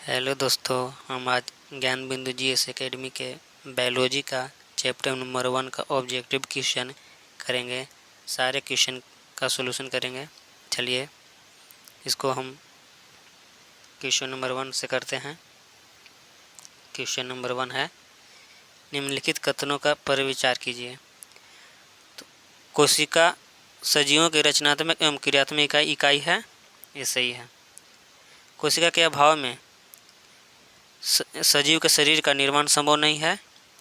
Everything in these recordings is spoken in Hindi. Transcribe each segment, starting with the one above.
हेलो दोस्तों, हम आज ज्ञान बिंदु जीएस एकेडमी के बायोलॉजी का चैप्टर नंबर 1 का ऑब्जेक्टिव क्वेश्चन करेंगे। सारे क्वेश्चन का सॉल्यूशन करेंगे। चलिए इसको हम क्वेश्चन नंबर 1 से करते हैं। क्वेश्चन नंबर 1 है, निम्नलिखित कथनों का पर विचार कीजिए। तो कोशिका सजीवों की रचनात्मक एवं क्रियात्मक इकाई है, ये सही है। कोशिका के अभाव में सजीव के शरीर का निर्माण संभव नहीं है,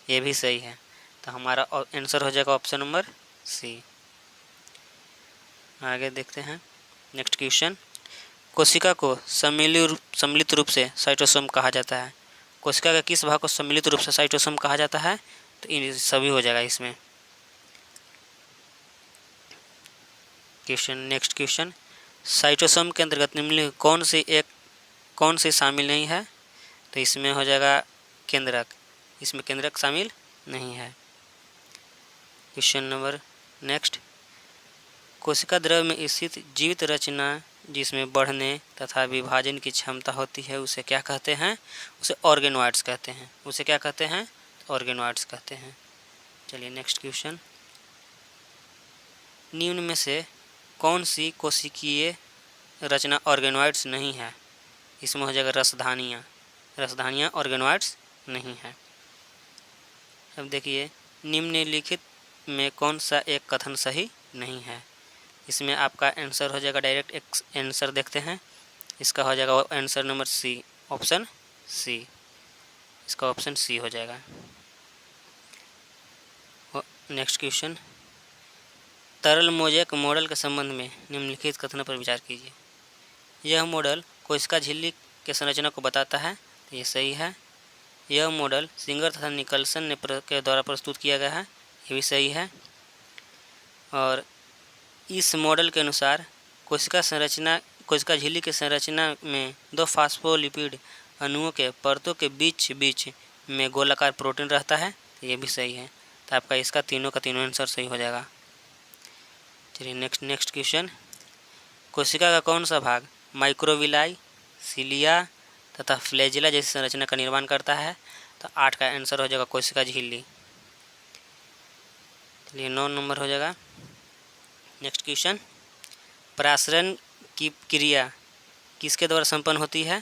ये भी सही है। तो हमारा आंसर हो जाएगा ऑप्शन नंबर सी। आगे देखते हैं नेक्स्ट क्वेश्चन। कोशिका को सम्मिलित रूप से साइटोसोम कहा जाता है। कोशिका के किस भाग को सम्मिलित रूप से साइटोसोम कहा जाता है? तो इन सभी हो जाएगा इसमें। नेक्स्ट क्वेश्चन, साइटोसोम के अंतर्गत निम्नलिखित कौन सी शामिल नहीं है? तो इसमें हो जाएगा केंद्रक। इसमें केंद्रक शामिल नहीं है। क्वेश्चन नंबर नेक्स्ट, कोशिका द्रव में स्थित जीवित रचना जिसमें बढ़ने तथा विभाजन की क्षमता होती है उसे क्या कहते हैं? उसे ऑर्गेनॉइड्स कहते हैं। उसे क्या कहते हैं? ऑर्गेनॉइड्स कहते हैं। चलिए नेक्स्ट क्वेश्चन, निम्न में से कौन सी कोशिकीय रचना ऑर्गेनॉइड्स नहीं है? इसमें हो जाएगा रसधानियाँ। रसधानियाँ ऑर्गेनॉइड्स नहीं है। अब देखिए, निम्नलिखित में कौन सा एक कथन सही नहीं है? इसमें आपका आंसर हो जाएगा, डायरेक्ट एक आंसर देखते हैं। इसका हो जाएगा answer number C, option C. इसका ऑप्शन सी हो जाएगा। नेक्स्ट क्वेश्चन, तरल मोज़ेक मॉडल के संबंध में निम्नलिखित कथनों पर विचार कीजिए। यह मॉडल कोशिका झिल्ली के संरचना को बताता है, तो ये सही है। यह मॉडल सिंगर तथा निकलसन के द्वारा प्रस्तुत किया गया है, ये भी सही है। और इस मॉडल के अनुसार कोशिका झिल्ली की संरचना में दो फास्फोलिपिड अणुओं के परतों के बीच में गोलाकार प्रोटीन रहता है, ये भी सही है। तो आपका इसका तीनों का तीनों आंसर सही हो जाएगा। चलिए नेक्स्ट क्वेश्चन, कोशिका का कौन सा भाग माइक्रोविलाई, सिलिया तथा फ्लैजिला जैसी संरचना का निर्माण करता है? तो 8 का आंसर हो जाएगा कोशिका झिल्ली। चलिए 9 नंबर हो जाएगा। नेक्स्ट क्वेश्चन, परासरण की क्रिया किसके द्वारा संपन्न होती है?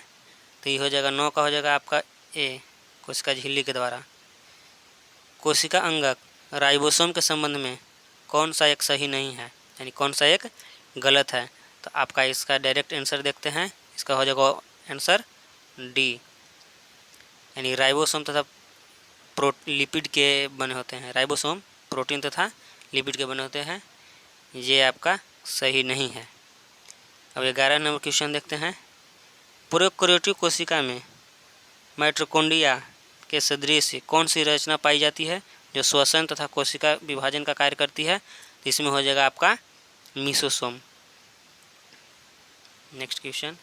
तो ये हो जाएगा 9 का हो जाएगा आपका ए, कोशिका झिल्ली के द्वारा। कोशिका अंगक राइबोसोम के संबंध में कौन सा एक सही नहीं है, यानी कौन सा एक गलत है? तो आपका इसका डायरेक्ट आंसर देखते हैं। इसका हो जाएगा आंसर डी, यानी राइबोसोम तथा लिपिड के बने होते हैं। राइबोसोम प्रोटीन तथा लिपिड के बने होते हैं, ये आपका सही नहीं है। अब 11 नंबर क्वेश्चन देखते हैं। प्रोकैरियोटिक कोशिका में माइटोकॉन्ड्रिया के सदृश कौन सी रचना पाई जाती है जो श्वसन तथा कोशिका विभाजन का कार्य करती है? तो इसमें हो जाएगा आपका मीसोसोम। नेक्स्ट क्वेश्चन,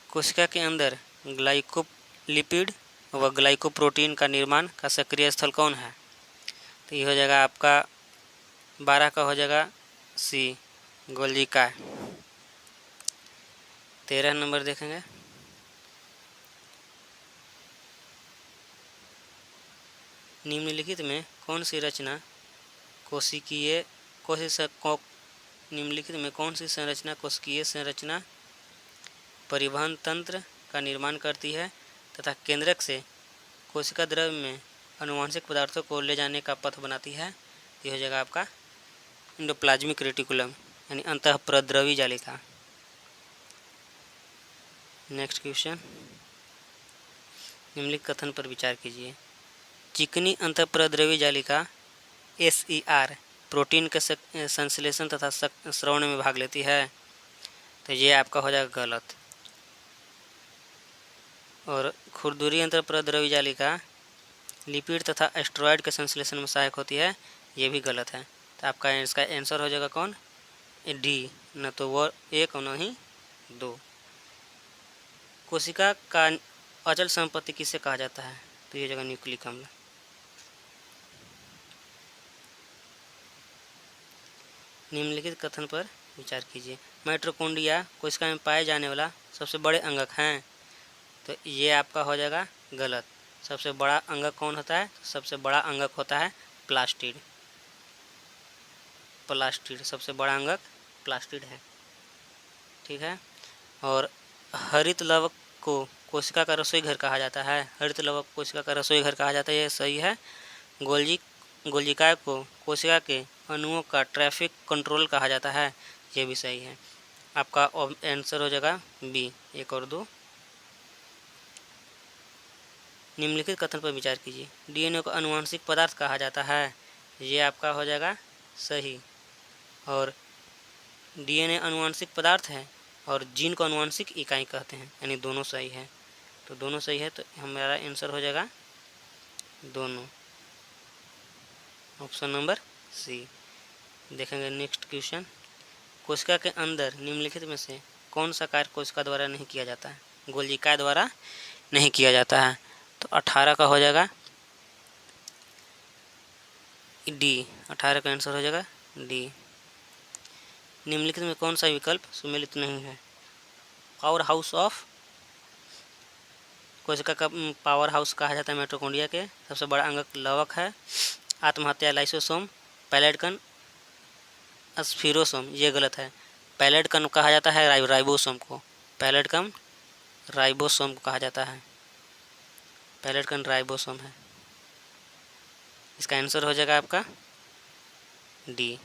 कोशिका के अंदर ग्लाइकोलिपिड व ग्लाइकोप्रोटीन का निर्माण का सक्रिय स्थल कौन है? तो ये हो जाएगा आपका 12 का हो जाएगा सी, गोल्गी का। 13 नंबर देखेंगे। निम्नलिखित में कौन सी रचना निम्नलिखित में कौन सी संरचना कोशिकीय संरचना परिवहन तंत्र का निर्माण करती है तथा केंद्रक से कोशिका द्रव में आनुवंशिक पदार्थों को ले जाने का पथ बनाती है? ये हो जाएगा आपका एंडोप्लाज्मिक रेटिकुलम, यानी अंतःप्रद्रवी जालिका। नेक्स्ट क्वेश्चन, निम्नलिखित कथन पर विचार कीजिए। चिकनी अंतःप्रद्रवी जालिका SER प्रोटीन के संश्लेषण तथा स्रवण में भाग लेती है, तो ये आपका हो जाएगा गलत। और खुरदुरी अंतःप्रद्रवी जालिका लिपिड तथा एस्टेरॉयड के संश्लेषण में सहायक होती है, ये भी गलत है। तो आपका इसका आंसर हो जाएगा कौन? डी, न तो वो 1 और न ही 2। कोशिका का अचल संपत्ति किसे कहा जाता है? तो ये जगह न्यूक्लिक अम्ल। निम्नलिखित कथन पर विचार कीजिए। माइटोकॉन्ड्रिया कोशिका में पाए जाने वाला सबसे बड़े अंगक हैं, तो ये आपका हो जाएगा गलत। सबसे बड़ा अंगक कौन होता है? सबसे बड़ा अंगक होता है प्लास्टिड। प्लास्टिड सबसे बड़ा अंगक प्लास्टिड है, ठीक है। और हरित लवक को कोशिका का रसोई घर कहा जाता है। हरित लवक कोशिका का रसोई घर कहा जाता है, ये सही है। गोल्जिकाय को कोशिका के अणुओं का ट्रैफिक कंट्रोल कहा जाता है, ये भी सही है। आपका आंसर हो जाएगा बी, 1 और 2। निम्नलिखित कथन पर विचार कीजिए। डीएनए को आनुवंशिक पदार्थ कहा जाता है, ये आपका हो जाएगा सही। और डीएनए आनुवंशिक पदार्थ है और जीन को आनुवंशिक इकाई कहते हैं, यानी दोनों सही है। तो दोनों सही है, तो हमारा आंसर हो जाएगा दोनों, ऑप्शन नंबर सी। देखेंगे नेक्स्ट क्वेश्चन। कोशिका के अंदर निम्नलिखित में से कौन सा कार्य कोशिका द्वारा नहीं किया जाता है? गोल्जिकाय द्वारा नहीं किया जाता है, तो 18 का हो जाएगा डी। 18 का आंसर हो जाएगा डी। निम्नलिखित में कौन सा विकल्प सम्मिलित नहीं है? पावर हाउस ऑफ कोशिका का पावर हाउस कहा जाता है माइटोकॉन्ड्रिया के। सबसे बड़ा अंगक लवक है। आत्महत्या लाइसोसोम, पैलेडकन, स्फीरोसोम, ये गलत है। पैलेडकन कहा जाता है राइबोसोम को। पैलेडकन राइबोसोम को कहा जाता है। पैलेडकन राइबोसोम है। इसका आंसर हो जाएगा आपका डी।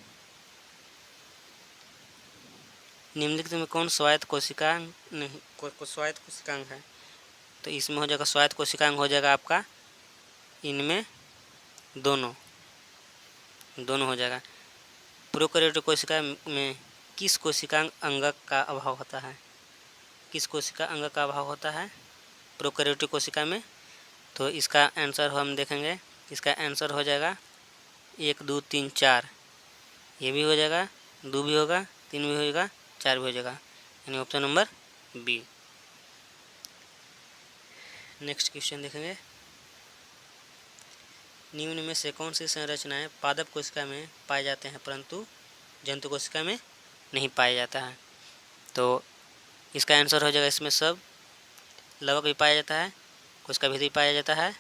निम्नलिखित में कौन स्वायत्त कोशिकांग नहीं स्वायत्त कोशिकांग है? तो इसमें हो जाएगा स्वायत्त कोशिकांग हो जाएगा आपका, इनमें दोनों हो जाएगा। प्रोकैरियोटिक कोशिका में किस कोशिकांग अंगक का अभाव होता है? किस कोशिका अंगक का अभाव होता है प्रोकैरियोटिक कोशिका में? तो इसका आंसर हम देखेंगे। इसका आंसर हो जाएगा 1 2 3 4, ये भी हो जाएगा, 2 भी होगा, 3 भी होगा, 4 भी हो जाएगा, यानी option number B. Next question देखेंगे। निम्न में से कौन सी संरचनाएं पादप कोशिका में पाए जाते हैं परंतु जंतु कोशिका में नहीं पाया जाता है? तो इसका आंसर हो जाएगा इसमें सब। लवक भी पाया जाता है, कोशिका भित्ति भी पाया जाता है,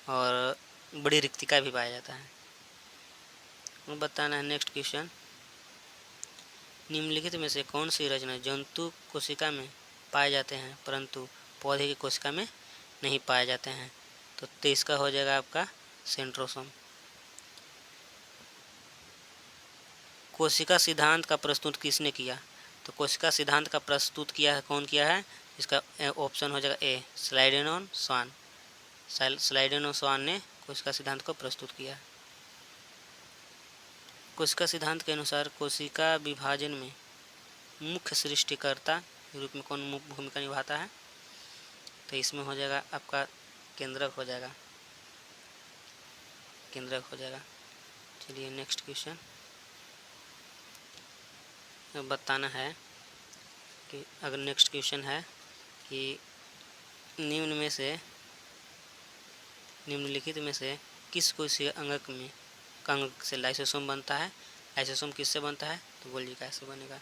और बड़ी रिक्तिका भी पाया जाता है। बताना है नेक्स्ट क्वेश्चन। निम्नलिखित में से कौन सी रचना जंतु कोशिका में पाए जाते हैं परंतु पौधे की कोशिका में नहीं पाए जाते हैं? तो 23 का हो जाएगा आपका सेंट्रोसोम। कोशिका सिद्धांत का प्रस्तुत किसने किया? तो कोशिका सिद्धांत का प्रस्तुत किया है, कौन किया है? इसका ऑप्शन हो जाएगा ए, स्लाइडेनोन स्वान। स्लाइडेनोन स्वान ने कोशिका सिद्धांत को प्रस्तुत किया। कोशिका सिद्धांत के अनुसार कोशिका विभाजन में मुख्य सृष्टिकर्ता के रूप में कौन मुख्य भूमिका निभाता है? तो इसमें हो जाएगा आपका केंद्रक हो जाएगा, केंद्रक हो जाएगा। चलिए नेक्स्ट क्वेश्चन बताना है कि अगर नेक्स्ट क्वेश्चन है कि निम्नलिखित में से किस कोशिका अंगक में अंगक से लाइसोसोम बनता है? लाइसोसोम किससे बनता है? तो गोल्जिकाय से बनेगा।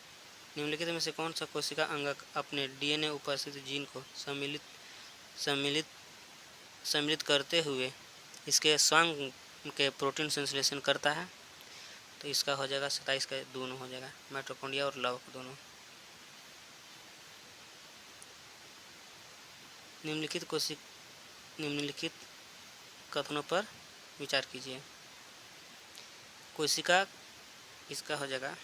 निम्नलिखित में से कौन सा कोशिका अंगक अपने डीएनए उपस्थित जीन को सम्मिलित करते हुए इसके स्वयं के प्रोटीन संश्लेषण करता है? तो इसका हो जाएगा 27 का दोनों हो जाएगा, माइटोकॉन्ड्रिया और लवक दोनों। निम्नलिखित कथनों पर विचार कीजिए। कोशिका, इसका हो जाएगा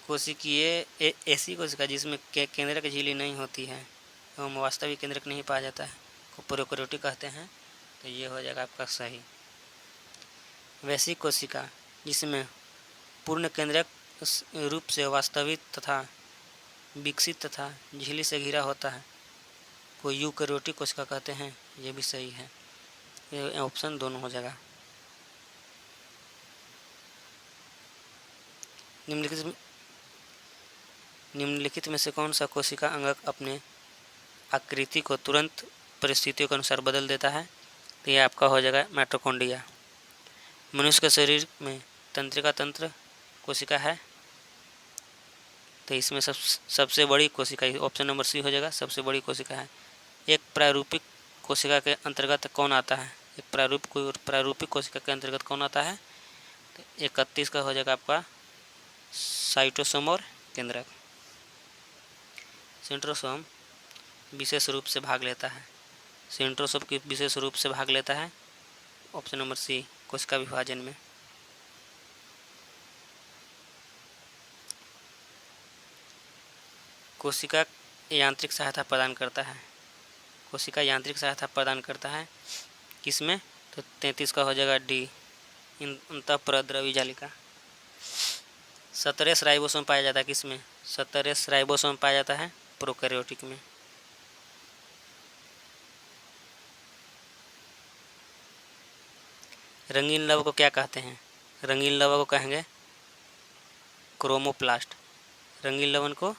कोशिकीय ऐसी कोशिका जिसमें केंद्रक झिल्ली नहीं होती है एवं वास्तविक केंद्रक नहीं पाया जाता है को प्रोकैरियोटिक कहते हैं, तो ये हो जाएगा आपका सही। वैसी कोशिका जिसमें पूर्ण केंद्रक रूप से वास्तविक तथा विकसित तथा झिल्ली से घिरा होता है को यूकैरियोटिक कोशिका कहते हैं, ये भी सही है। ये ऑप्शन दोनों हो जाएगा। निम्नलिखित में से कौन सा कोशिका अंगक अपने आकृति को तुरंत परिस्थितियों के अनुसार बदल देता है? तो यह आपका हो जाएगा माइटोकॉन्ड्रिया। मनुष्य के शरीर में तंत्रिका तंत्र कोशिका है, तो इसमें सबसे बड़ी कोशिका, ऑप्शन नंबर सी हो जाएगा, सबसे बड़ी कोशिका है। एक प्रारूपिक कोशिका के अंतर्गत कौन आता है? एक प्रारूपिक कोशिका के अंतर्गत कौन आता है? तो 31 का हो जाएगा आपका साइटोसोम और केंद्रक। सेंट्रोसोम विशेष रूप से भाग लेता है, सेंट्रोसोम की विशेष रूप से भाग लेता है, ऑप्शन नंबर सी, कोशिका विभाजन में। कोशिका यांत्रिक सहायता प्रदान करता है, कोशिका यांत्रिक सहायता प्रदान करता है किसमें? तो 33 का हो जाएगा डी, अंतःप्रद्रवी जालिका। 17 राइबोसोम पाया जाता है किसमें? 17 राइबोसोम पाया जाता है प्रोकैरियोटिक में। रंगीन लव को क्या कहते हैं? रंगीन लव को कहेंगे क्रोमोप्लास्ट, रंगीन लवण को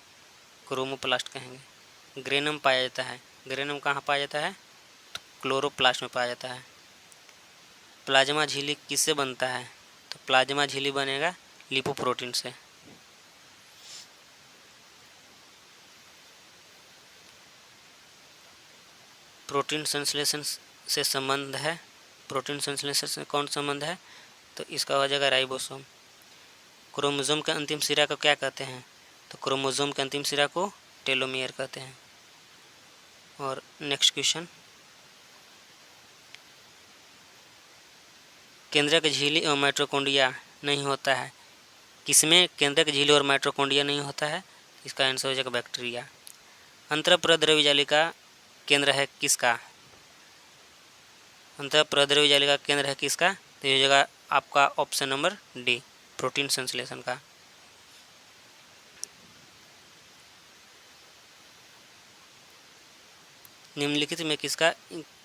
क्रोमोप्लास्ट कहेंगे। ग्रेनम पाया जाता है, ग्रेनम कहाँ पाया जाता है? तो क्लोरोप्लास्ट में पाया जाता है। प्लाज्मा झिल्ली किससे बनता है? तो प्लाज्मा झिल्ली बनेगा लिपोप्रोटीन से। प्रोटीन संश्लेषण से संबंध है, प्रोटीन संश्लेषण से कौन संबंध है? तो इसका हो जाएगा राइबोसोम। क्रोमोसोम के अंतिम सिरा को क्या कहते हैं? तो क्रोमोसोम के अंतिम सिरा को टेलोमियर कहते हैं। और नेक्स्ट क्वेश्चन, केंद्रक झिल्ली और माइटोकॉन्ड्रिया नहीं होता है किसमें? केंद्रक झिल्ली और माइटोकॉन्ड्रिया नहीं होता है, इसका आंसर हो जाएगा बैक्टीरिया। अंतःप्रद्रवी जालिका केंद्र है किसका? अंतःप्रद्रवी जालिका केंद्र है किसका? तो ये हो जाएगा आपका ऑप्शन नंबर डी, प्रोटीन संश्लेषण का। निम्नलिखित में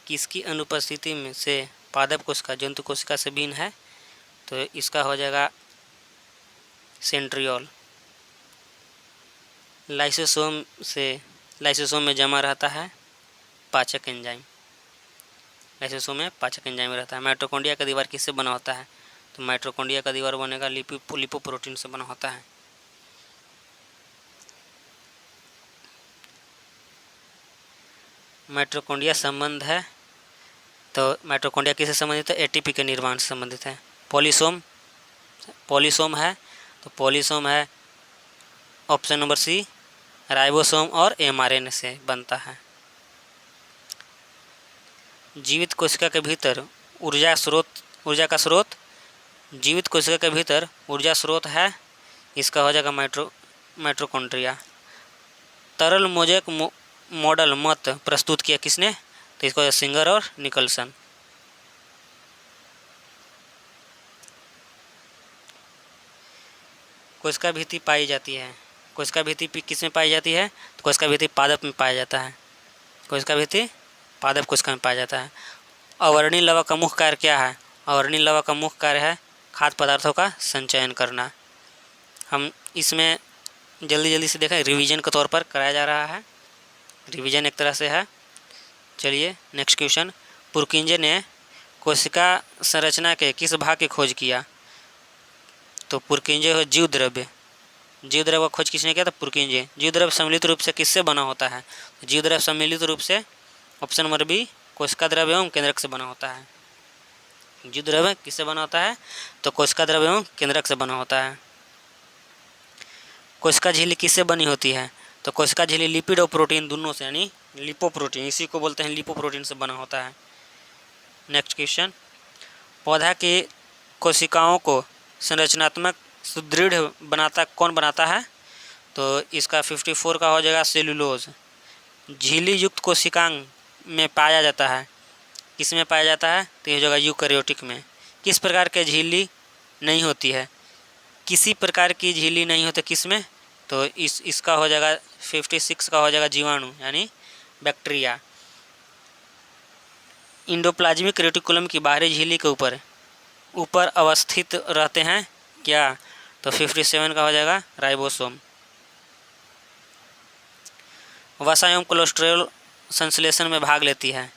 किसकी अनुपस्थिति में से पादप कोशिका जंतु कोशिका से भिन्न है? तो इसका हो जाएगा सेंट्रियोल। लाइसोसोम में जमा रहता है पाचक एंजाइम, लाइसोसोम में पाचक एंजाइम रहता है। माइटोकॉन्ड्रिया का दीवार किससे बना होता है? तो माइटोकॉन्ड्रिया का दीवार बनेगा लिपोप्रोटीन से बना होता है। माइटोकॉन्ड्रिया संबंध है, तो माइटोकॉन्ड्रिया किससे संबंधित है? एटीपी के निर्माण से संबंधित है। पॉलीसोम है, तो पॉलीसोम है ऑप्शन नंबर सी, राइबोसोम और एमआरएनए से बनता है। जीवित कोशिका के भीतर ऊर्जा का स्रोत, जीवित कोशिका के भीतर ऊर्जा स्रोत है, इसका हो जाएगा माइटोकॉन्ड्रिया। तरल मोज़ेक मॉडल मत प्रस्तुत किया किसने? तो इसको सिंगर और निकलसन। कोशिका भित्ति पाई जाती है, कोशिका भित्ति किस में पाई जाती है? तो कोशिका भित्ति पादप में पाया जाता है, कोशिका भित्ति पादप कोशिका में पाया जाता है। अवर्णीय लवण का मुख्य कार्य क्या है? अवर्णीय लवण का मुख्य कार्य है खाद्य पदार्थों का संचयन करना। हम इसमें जल्दी से देखें, रिवीजन के तौर पर कराया जा रहा है, रिवीजन एक तरह से है। चलिए नेक्स्ट क्वेश्चन, पुरकिंजे ने कोशिका संरचना के किस भाग की खोज किया? तो पुरकिंजे हो जीव द्रव्य का खोज किसने किया? तो पुरकिंजे। जीव द्रव्य सम्मिलित रूप से किससे बना होता है? तो जीव द्रव्य सम्मिलित रूप से ऑप्शन नंबर बी, कोशिका द्रव्य एवं केंद्रक से बना होता है। जीव द्रव्य किससे बना होता है? तो कोशिका द्रव्य एवं केंद्रक से बना होता है। कोशिका झिल्ली किससे बनी होती है? तो कोशिका झिल्ली लिपिड और प्रोटीन दोनों से, यानी लिपोप्रोटीन, इसी को बोलते हैं लिपोप्रोटीन से बना होता है। नेक्स्ट क्वेश्चन, पौधा की कोशिकाओं को संरचनात्मक सुदृढ़ कौन बनाता है? तो इसका 54 का हो जाएगा सेलुलोज। झिल्ली युक्त कोशिकांग में पाया जाता है, किस में पाया जाता है? तो ये हो जाएगा यूकैरियोटिक में। किस प्रकार के झिल्ली नहीं होती है? किसी प्रकार की झिल्ली नहीं होती किस में? तो इसका हो जाएगा 56 का हो जाएगा जीवाणु, यानी बैक्टीरिया। इंडोप्लाज्मिक रेटिकुलम की बाहरी झिल्ली के ऊपर अवस्थित रहते हैं क्या? तो 57 का हो जाएगा राइबोसोम। वसा एवं कोलेस्ट्रॉल संश्लेषण में भाग लेती है,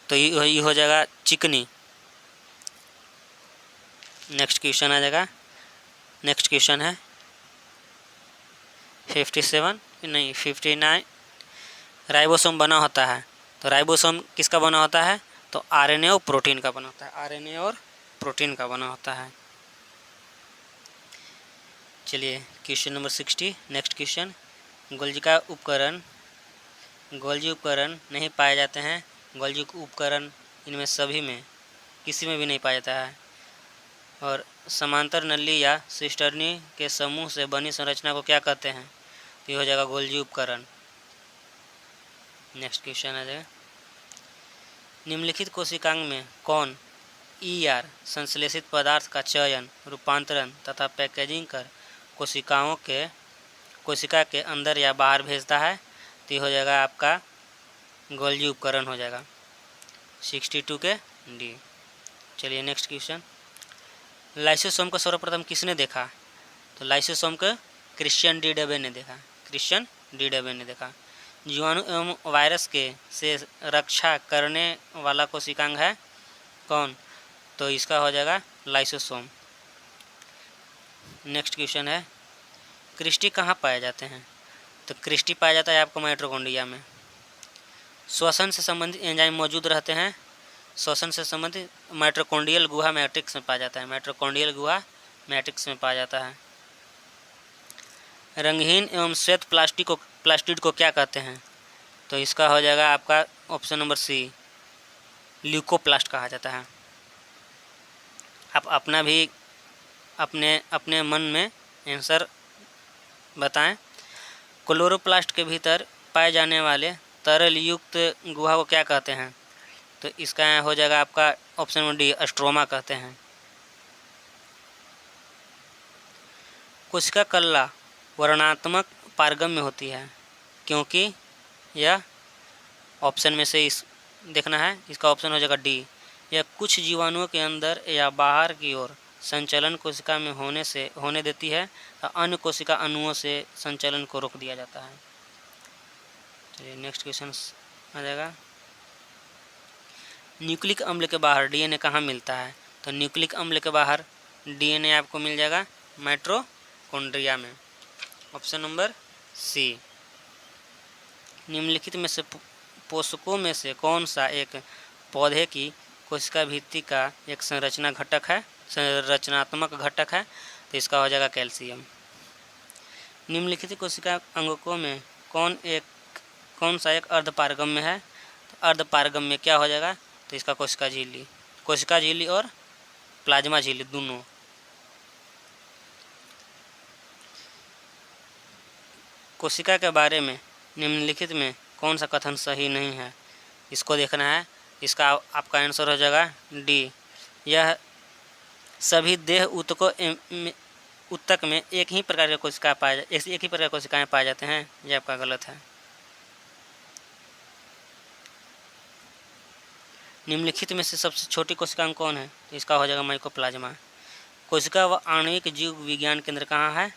तो ये हो जाएगा चिकनी। नेक्स्ट क्वेश्चन आ जाएगा, नेक्स्ट क्वेश्चन है 57 नहीं 59, राइबोसोम बना होता है। तो राइबोसोम किसका बना होता है? तो आरएनए और प्रोटीन का बना होता है, आरएनए और प्रोटीन का बना होता है। चलिए question number 60, next question, Golgi उपकरण नहीं पाए जाते हैं। गोल्जी उपकरण इनमें सभी में किसी में भी नहीं पाया जाता है। और समांतर नली या सिस्टर्नी के समूह से बनी संरचना को क्या कहते हैं? तो ये हो जाएगा गोल्जी उपकरण। नेक्स्ट क्वेश्चन आ जाएगा, निम्नलिखित कोशिकांग में कौन ईआर संश्लेषित पदार्थ का चयन, रूपांतरण तथा पैकेजिंग कर कोशिका के अंदर या बाहर भेजता है? तो ये हो जाएगा आपका गोल्जी उपकरण हो जाएगा 62 के डी। चलिए नेक्स्ट क्वेश्चन, लाइसोसोम को सर्वप्रथम किसने देखा? तो लाइसोसोम को क्रिश्चियन डी डबे ने देखा, क्रिश्चियन डी डबे ने देखा। जीवाणु एवं वायरस के से रक्षा करने वाला कोशिकांग है कौन? तो इसका हो जाएगा लाइसोसोम। नेक्स्ट क्वेश्चन है, क्रिस्टी कहाँ पाए जाते हैं? तो क्रिस्टी पाया जाता है आपको माइटोकॉन्ड्रिया में। श्वसन से संबंधित एंजाइम मौजूद रहते हैं। श्वसन से संबंधित माइटोकॉन्ड्रियल गुहा मैट्रिक्स में पाया जाता है, माइटोकॉन्ड्रियल गुहा मैट्रिक्स में पाया जाता है। रंगहीन एवं श्वेत प्लास्टिड को क्या कहते हैं? तो इसका हो जाएगा आपका ऑप्शन नंबर सी, ल्यूकोप्लास्ट कहा जाता है। आप अपना भी अपने मन में आंसर बताएं। क्लोरोप्लास्ट के भीतर पाए जाने वाले तरल युक्त गुहा को क्या कहते हैं? तो इसका हो जाएगा आपका ऑप्शन नंबर डी, स्ट्रोमा कहते हैं। कोशिका कल्ला वर्णात्मक पारगम्य होती है क्योंकि यह ऑप्शन में से इस देखना है, इसका ऑप्शन हो जाएगा डी, यह कुछ जीवाणुओं के अंदर या बाहर की ओर संचलन कोशिका में होने देती है, अन्य कोशिका अणुओं से संचलन को रोक दिया जाता है। चलिए नेक्स्ट क्वेश्चन आ जाएगा, न्यूक्लिक अम्ल के बाहर डीएनए कहाँ मिलता है? तो न्यूक्लिक अम्ल के बाहर डीएनए आपको मिल जाएगा माइटोकॉन्ड्रिया में, ऑप्शन नंबर सी। निम्नलिखित में से पोषकों में से कौन सा एक पौधे की कोशिका भित्ति का एक संरचनात्मक घटक है? तो इसका हो जाएगा कैल्शियम। निम्नलिखित कोशिका अंगकों में कौन सा एक अर्धपारगम्य है? तो अर्धपारगम्य क्या हो जाएगा? तो इसका कोशिका झिल्ली और प्लाज्मा झिल्ली दोनों। कोशिका के बारे में निम्नलिखित में कौन सा कथन सही नहीं है? इसको देखना है, इसका आपका आंसर हो जाएगा डी, यह सभी देह ऊतक में एक ही प्रकार के कोशिकाएं पाए जाते हैं। यह आपका गलत है। निम्नलिखित में से सबसे छोटी कोशिकांग कौन है? तो इसका हो जाएगा माइकोप्लाज्मा। कोशिका व आणविक जीव विज्ञान केंद्र कहाँ है?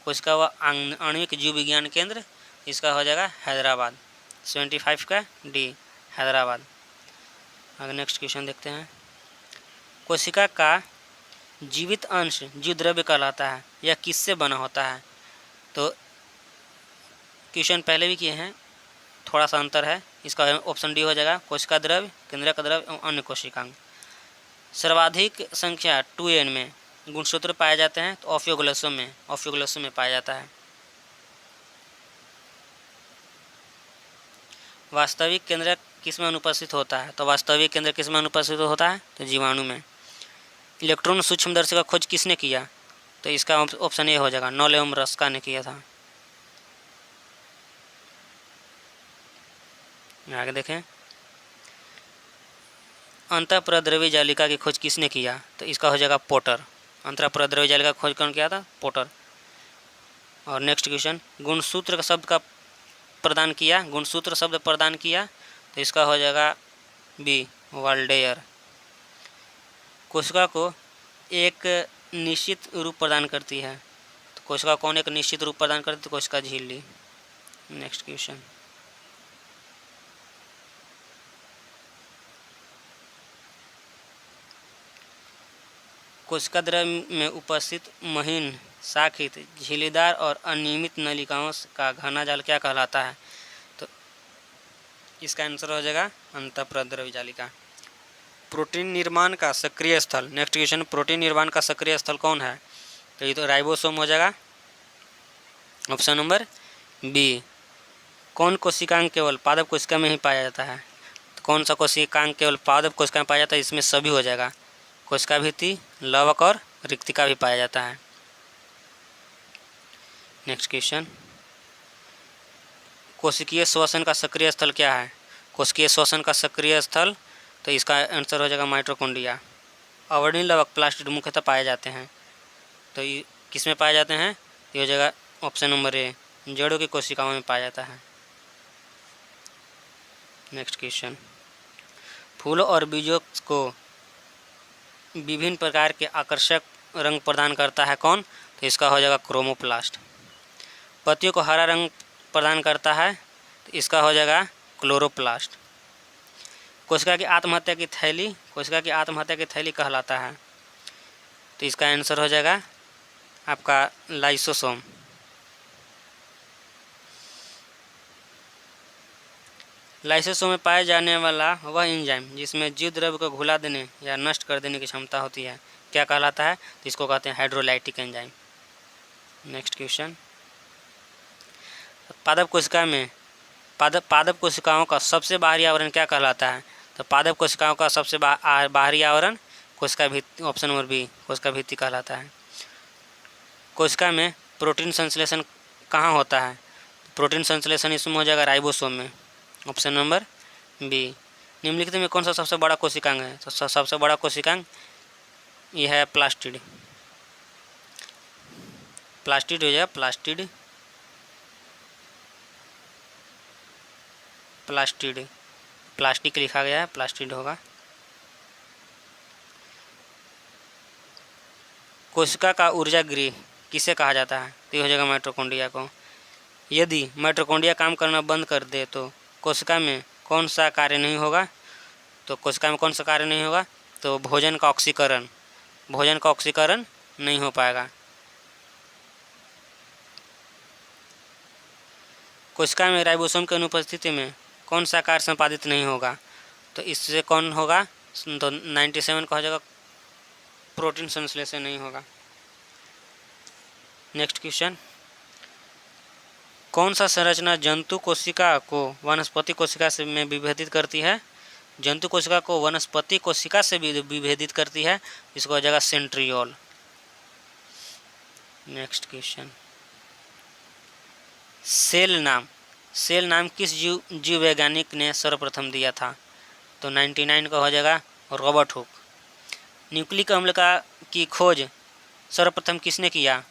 कोशिका व आणविक जीव विज्ञान केंद्र, इसका हो जाएगा हैदराबाद, 75 का डी, हैदराबाद। आगे नेक्स्ट क्वेश्चन देखते हैं, कोशिका का जीवित अंश जीव द्रव्य कहलाता है, यह किससे बना होता है? तो क्वेश्चन पहले भी किए हैं, थोड़ा सा अंतर है। इसका ऑप्शन डी हो जाएगा, कोशिका द्रव्य, केंद्रक द्रव्य एवं अन्य कोशिकांग। सर्वाधिक संख्या 2n में गुणसूत्र पाए जाते हैं, तो ऑफियोग्लोसम में पाया जाता है। वास्तविक केंद्रक किस में अनुपस्थित होता है? तो वास्तविक केंद्र किस में अनुपस्थित होता है? तो जीवाणु में। इलेक्ट्रॉन सूक्ष्मदर्शी का खोज किसने किया? तो इसका ऑप्शन ए हो जाएगा, नॉल एवं रस्का ने किया था। आगे देखें, अंतःप्रद्रवी जालिका की खोज किसने किया? तो इसका हो जाएगा पोटर। अंतःप्रद्रवी जालिका खोज कौन किया था? पोटर। और नेक्स्ट क्वेश्चन, गुणसूत्र शब्द प्रदान किया, तो इसका हो जाएगा बी, वाल्डेयर। कोशिका को एक निश्चित रूप प्रदान करती है, तो कोशिका कौन एक निश्चित रूप प्रदान करती है? तो कोशिका झिल्ली। नेक्स्ट क्वेश्चन, कोशिका द्रव्य में उपस्थित महीन शाखित झिल्लीदार और अनियमित नलिकाओं का घना जाल क्या कहलाता है? तो इसका आंसर हो जाएगा अंतःप्रद्रव्य जालिका। प्रोटीन निर्माण का सक्रिय स्थल, नेक्स्ट क्वेश्चन, प्रोटीन निर्माण का सक्रिय स्थल कौन है? तो ये तो राइबोसोम हो जाएगा, ऑप्शन नंबर बी। कौन कोशिकांग केवल पादप कोशिका में ही पाया जाता है? तो कौन सा कोशिकांग केवल पादप कोशिका में पाया जाता है? इसमें सभी हो जाएगा, कोशिका भित्ति, लवक और रिक्तिका भी पाया जाता है। नेक्स्ट क्वेश्चन, कोशिकीय श्वसन का सक्रिय स्थल क्या है? कोशिकीय श्वसन का सक्रिय स्थल, तो इसका आंसर हो जाएगा माइटोकॉन्ड्रिया। अवर्णीय लवक प्लास्टिड मुख्यतः पाए जाते हैं, तो ये किस में पाए जाते हैं? ये हो जाएगा ऑप्शन नंबर ए, जड़ों की कोशिकाओं में पाया जाता है। नेक्स्ट क्वेश्चन, फूलों और बीजों को विभिन्न प्रकार के आकर्षक रंग प्रदान करता है कौन? तो इसका हो जाएगा क्रोमोप्लास्ट। पत्तियों को हरा रंग प्रदान करता है, तो इसका हो जाएगा क्लोरोप्लास्ट। कोशिका की आत्महत्या की थैली, कोशिका की आत्महत्या की थैली कहलाता है, तो इसका आंसर हो जाएगा आपका लाइसोसोम। लाइसोसोम में पाए जाने वाला वह एंजाइम जिसमें जीव द्रव्य को घुला देने या नष्ट कर देने की क्षमता होती है क्या कहलाता है? तो इसको कहते हैं हाइड्रोलाइटिक एंजाइम। नेक्स्ट क्वेश्चन, पादप कोशिका में पादप कोशिकाओं का सबसे बाहरी आवरण क्या कहलाता है? तो पादप कोशिकाओं का सबसे बाहरी आवरण कोशिका भित्ति, ऑप्शन नंबर बी, कोशिका भित्ति कहलाता है। कोशिका में प्रोटीन संश्लेषण कहाँ होता है? प्रोटीन संश्लेषण इसमें हो जाएगा राइबोसोम में, ऑप्शन नंबर बी। निम्नलिखित में कौन सा सबसे बड़ा कोशिकांग है? तो सबसे बड़ा कोशिकांग यह है प्लास्टिड। प्लास्टिड हो जाएगा, प्लास्टिड, प्लास्टिड, प्लास्टिक लिखा गया है, प्लास्टिड होगा। कोशिका का ऊर्जा गृह किसे कहा जाता है? तो ये हो जाएगा माइटोकॉन्ड्रिया को। यदि माइटोकॉन्ड्रिया काम करना बंद कर दे तो कोशिका में कौन सा कार्य नहीं होगा? तो कोशिका में कौन सा कार्य नहीं होगा? तो भोजन का ऑक्सीकरण नहीं हो पाएगा। कोशिका में राइबोसोम की अनुपस्थिति में कौन सा कार्य संपादित नहीं होगा? तो इससे कौन होगा? तो 97 का हो जाएगा प्रोटीन संश्लेषण नहीं होगा। नेक्स्ट क्वेश्चन, कौन सा संरचना जंतु कोशिका को वनस्पति कोशिका से में विभेदित करती है? जंतु कोशिका को वनस्पति कोशिका से विभेदित करती है, इसको हो जाएगा सेंट्रियोल। नेक्स्ट क्वेश्चन, सेल नाम किस जीव वैज्ञानिक ने सर्वप्रथम दिया था? तो 99 का हो जाएगा रॉबर्ट हुक। न्यूक्लिक अम्ल की खोज सर्वप्रथम किसने किया?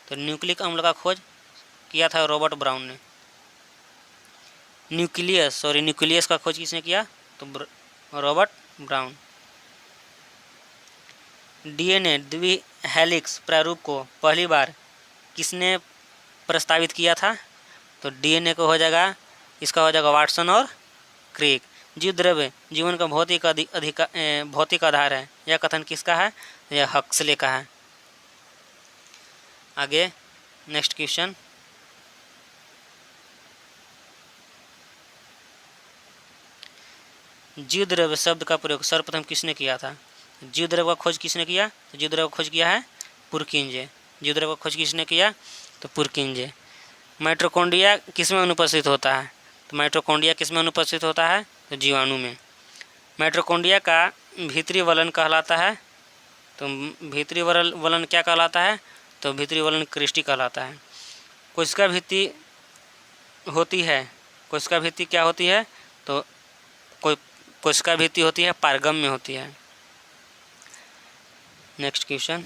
तो न्यूक्लिक अम्ल का खोज किया था रॉबर्ट ब्राउन ने। न्यूक्लियस का खोज किसने किया? तो रॉबर्ट ब्राउन। डीएनए द्विहेलिक्स प्रारूप को पहली बार किसने प्रस्तावित किया था? तो डीएनए को हो जाएगा, इसका हो जाएगा वाटसन और क्रिक। जीव द्रव्य जीवन का भौतिक आधार है, यह कथन किसका है? यह हक्सले का है। आगे नेक्स्ट क्वेश्चन, जीव द्रव्य शब्द का प्रयोग सर्वप्रथम किसने किया था? जीव द्रव्य का खोज किसने किया? तो जीव द्रव्य का खोज किया है पुरकिंजे। जीव द्रव्य का खोज किसने किया? तो पुरकिंजे। माइटोकॉन्ड्रिया किसमें अनुपस्थित होता है? तो माइटोकॉन्ड्रिया किसमें अनुपस्थित होता है? तो जीवाणु में। माइटोकॉन्ड्रिया का भीतरी वलन कहलाता है, तो भीतरी वलन क्या कहलाता है? तो भीतरी वलन क्रिस्टी कहलाता है। कोशिका भित्ति होती है, कोशिका भित्ति क्या होती है? तो कोशिका भित्ति होती है पारगम में होती है। नेक्स्ट क्वेश्चन,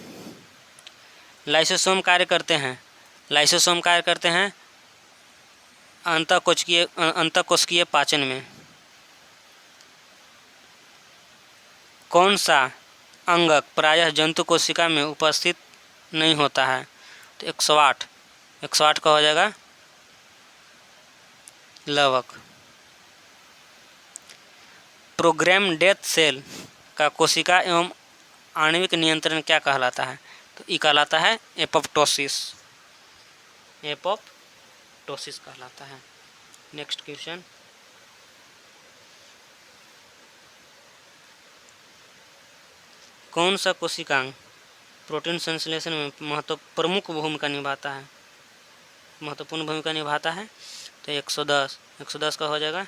लाइसोसोम कार्य करते हैं अंतःकोशिकीय पाचन में। कौन सा अंगक प्रायः जंतु कोशिका में उपस्थित नहीं होता है? तो 108 का हो जाएगा लवक। प्रोग्राम डेथ सेल का कोशिका एवं आणविक नियंत्रण क्या कहलाता है? तो ये कहलाता है एपोप्टोसिस। एपोप्टोसिस कहलाता है। नेक्स्ट क्वेश्चन, कौन सा कोशिकांग प्रोटीन संश्लेषण में प्रमुख भूमिका निभाता है, महत्वपूर्ण भूमिका निभाता है? तो 110 का हो जाएगा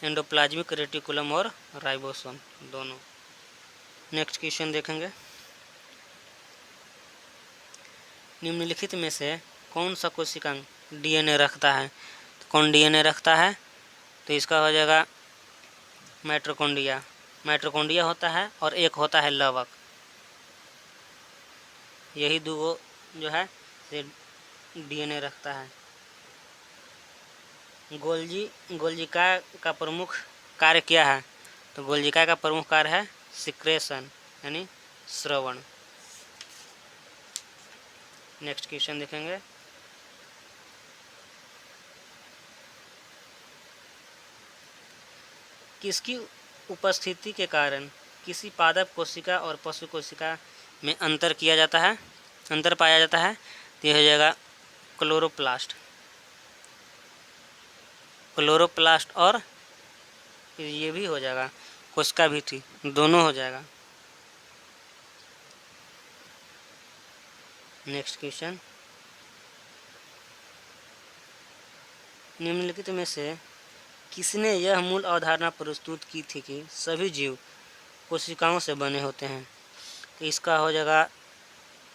एंडोप्लाज्मिक रेटिकुलम और राइबोसोम दोनों। नेक्स्ट क्वेश्चन देखेंगे, निम्नलिखित में से कौन सा कोशिकांग डीएनए रखता है? तो कौन डीएनए रखता है? तो इसका हो जाएगा माइटोकॉन्ड्रिया। माइटोकॉन्ड्रिया होता है और एक होता है लवक। यही दो जो है ये डीएनए रखता है। गोल्जिका का प्रमुख कार्य क्या है? तो गोल्जिका का प्रमुख कार्य है सिक्रेशन यानी श्रवण। नेक्स्ट क्वेश्चन देखेंगे, किसकी उपस्थिति के कारण किसी पादप कोशिका और पशु कोशिका में अंतर पाया जाता है? तो यह हो जाएगा क्लोरोप्लास्ट और ये भी हो जाएगा कोशिका भी थी, दोनों हो जाएगा। नेक्स्ट क्वेश्चन, निम्नलिखित में से किसने यह मूल अवधारणा प्रस्तुत की थी कि सभी जीव कोशिकाओं से बने होते हैं? तो इसका हो जाएगा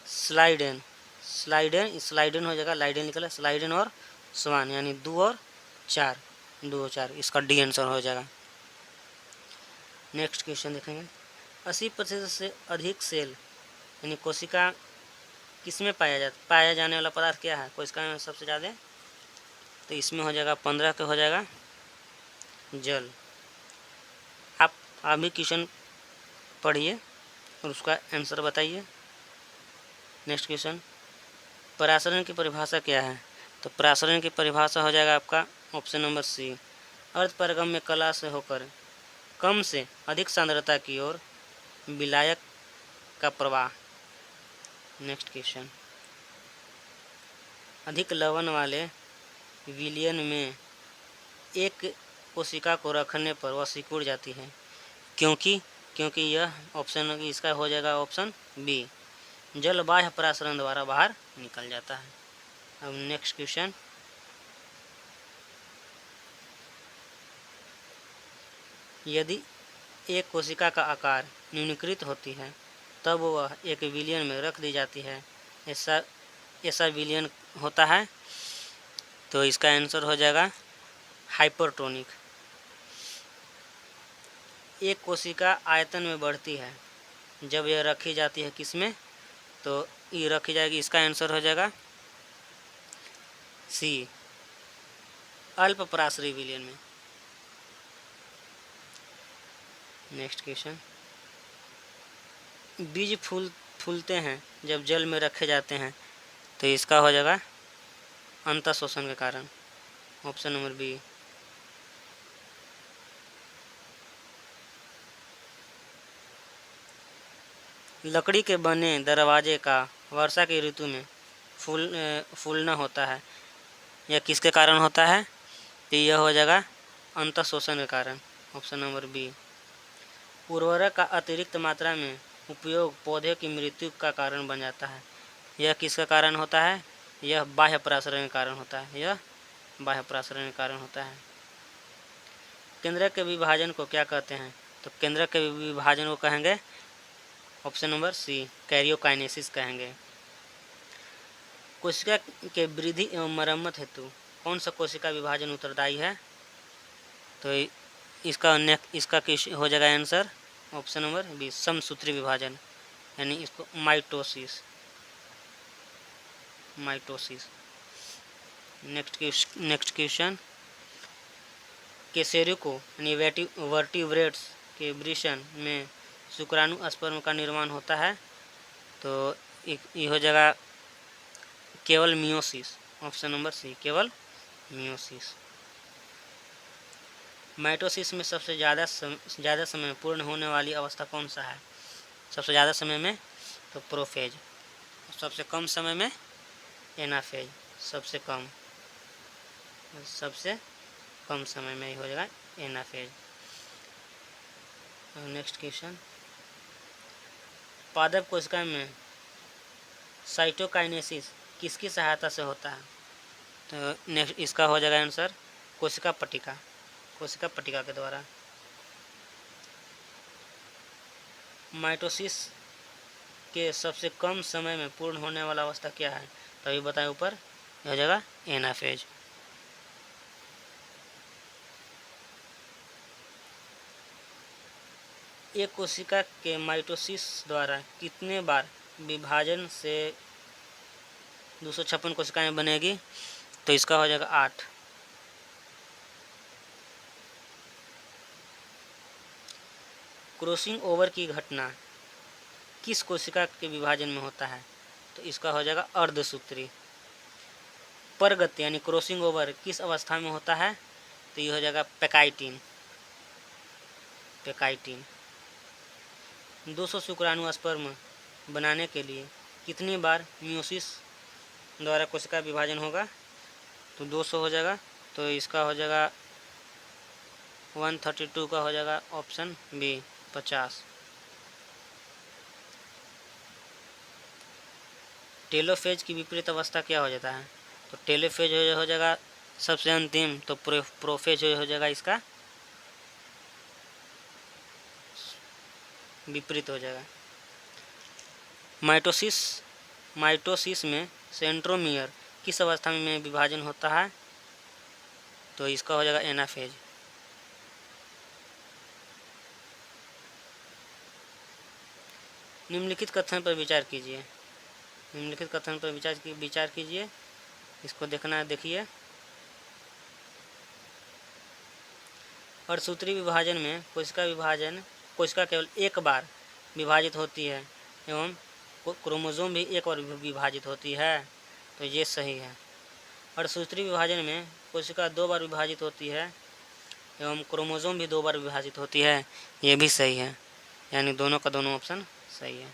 स्लाइडेन हो जाएगा, लाइडेन निकला, स्लाइडेन और स्वान यानी 2 और 4, इसका डी आंसर हो जाएगा। नेक्स्ट क्वेश्चन देखेंगे, 80% से अधिक सेल यानी कोशिका किसमें पाया जाने वाला पदार्थ क्या है कोशिका में सबसे ज़्यादा? तो इसमें हो जाएगा 15 का हो जाएगा जल। आप भी क्वेश्चन पढ़िए और उसका आंसर बताइए। नेक्स्ट क्वेश्चन, परासरण की परिभाषा क्या है? तो परासरण की परिभाषा हो जाएगा आपका ऑप्शन नंबर सी, अर्धपरगम में कला से होकर कम से अधिक सांद्रता की ओर विलायक का प्रवाह। नेक्स्ट क्वेश्चन, अधिक लवण वाले विलयन में एक कोशिका को रखने पर वह सिकुड़ जाती है, क्योंकि यह ऑप्शन इसका हो जाएगा ऑप्शन बी, जल बाह्य परासरण द्वारा बाहर निकल जाता है। अब नेक्स्ट क्वेश्चन, यदि एक कोशिका का आकार न्यूनीकृत होती है तब वह एक विलयन में रख दी जाती है, ऐसा विलयन होता है? तो इसका आंसर हो जाएगा हाइपरटोनिक। एक कोशिका आयतन में बढ़ती है जब यह रखी जाती है किसमें? तो ये रखी जाएगी, इसका आंसर हो जाएगा सी, अल्प पराश्रयी विलयन में। नेक्स्ट क्वेश्चन, बीज फूलते हैं जब जल में रखे जाते हैं, तो इसका हो जाएगा अंतःशोषण के कारण, ऑप्शन नंबर बी। लकड़ी के बने दरवाजे का वर्षा की ऋतु में फूलना होता है, यह किसके कारण होता है? तो यह हो जाएगा अंतःशोषण के कारण, ऑप्शन नंबर बी। उर्वरक का अतिरिक्त मात्रा में उपयोग पौधे की मृत्यु का कारण बन जाता है, यह किसका कारण होता है? यह बाह्य परासरण के कारण होता है, केंद्रक के विभाजन को क्या कहते हैं? तो केंद्रक के विभाजन को कहेंगे ऑप्शन नंबर सी, कैरियोकाइनेसिस कहेंगे। कोशिका के वृद्धि एवं मरम्मत हेतु कौन सा कोशिका विभाजन उत्तरदायी है? तो इसका हो जाएगा आंसर ऑप्शन नंबर बी, समसूत्री विभाजन यानी इसको माइटोसिस। नेक्स्ट क्वेश्चन, केसेरुको यानी वर्टिब्रेट्स के वृषण में शुक्राणु स्पर्म का निर्माण होता है, तो ये हो जाएगा केवल मियोसिस, ऑप्शन नंबर सी, केवल मियोसिस। माइटोसिस में सबसे ज़्यादा समय पूर्ण होने वाली अवस्था कौन सा है? सबसे ज़्यादा समय में तो प्रोफेज, सबसे कम समय में एनाफेज, सबसे कम समय में ही हो जाएगा एनाफेज। नेक्स्ट क्वेश्चन, पादप कोशिका में साइटोकाइनेसिस किसकी सहायता से होता है? तो नेक्स्ट इसका हो जाएगा आंसर कोशिका पट्टिका के द्वारा। माइटोसिस के सबसे कम समय में पूर्ण होने वाला अवस्था क्या है? तो अभी बताएं ऊपर, हो जाएगा एनाफेज। एक कोशिका के माइटोसिस द्वारा कितने बार विभाजन से 256 कोशिकाएं बनेगी? तो इसका हो जाएगा 8। क्रॉसिंग ओवर की घटना किस कोशिका के विभाजन में होता है? तो इसका हो जाएगा अर्धसूत्री। परगति यानी क्रॉसिंग ओवर किस अवस्था में होता है? तो ये हो जाएगा पैकाइटिन। 200 शुक्राणु स्पर्म बनाने के लिए कितनी बार मियोसिस द्वारा कोशिका विभाजन होगा? तो 200 हो जाएगा, तो इसका हो जाएगा 132 का हो जाएगा ऑप्शन बी 50। टेलोफेज की विपरीत अवस्था क्या हो जाता है? तो टेलोफेज हो जाएगा सबसे अंतिम, तो प्रोफेज हो जाएगा इसका विपरीत हो जाएगा। माइटोसिस में सेंट्रोमियर किस अवस्था में विभाजन होता है? तो इसका हो जाएगा एनाफेज। निम्नलिखित कथन पर विचार कीजिए। इसको देखना है, देखिए। अर्धसूत्री विभाजन में कोशिका केवल एक बार विभाजित होती है एवं क्रोमोसोम भी एक बार विभाजित होती है, तो ये सही है। अर्धसूत्री विभाजन में कोशिका 2 बार विभाजित होती है एवं क्रोमोसोम भी 2 बार विभाजित होती है, ये भी सही है, यानी दोनों का दोनों ऑप्शन सही है।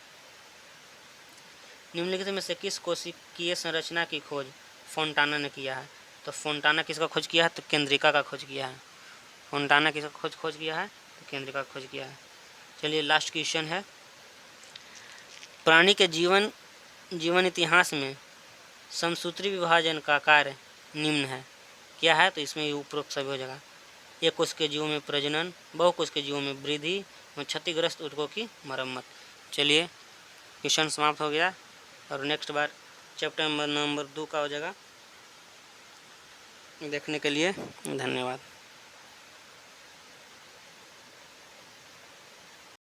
निम्नलिखित में से किस कोशिकीय संरचना की खोज फोंटाना ने किया है? तो फोंटाना किसका खोज किया है? तो केंद्रिका का खोज किया है। फोंटाना किसका खोज किया है? तो केंद्रिका का खोज किया है। चलिए लास्ट क्वेश्चन है, प्राणी के जीवन इतिहास में समसूत्री विभाजन का कार्य निम्न है, क्या है? तो इसमें उपरोक्त सभी हो जाएगा। एक कोश के जीवों में प्रजनन, बहुकोश के जीवों में वृद्धि और क्षतिग्रस्त ऊतकों की मरम्मत। चलिए क्वेश्चन समाप्त हो गया, और नेक्स्ट बार चैप्टर नंबर 2 का हो जाएगा। देखने के लिए धन्यवाद।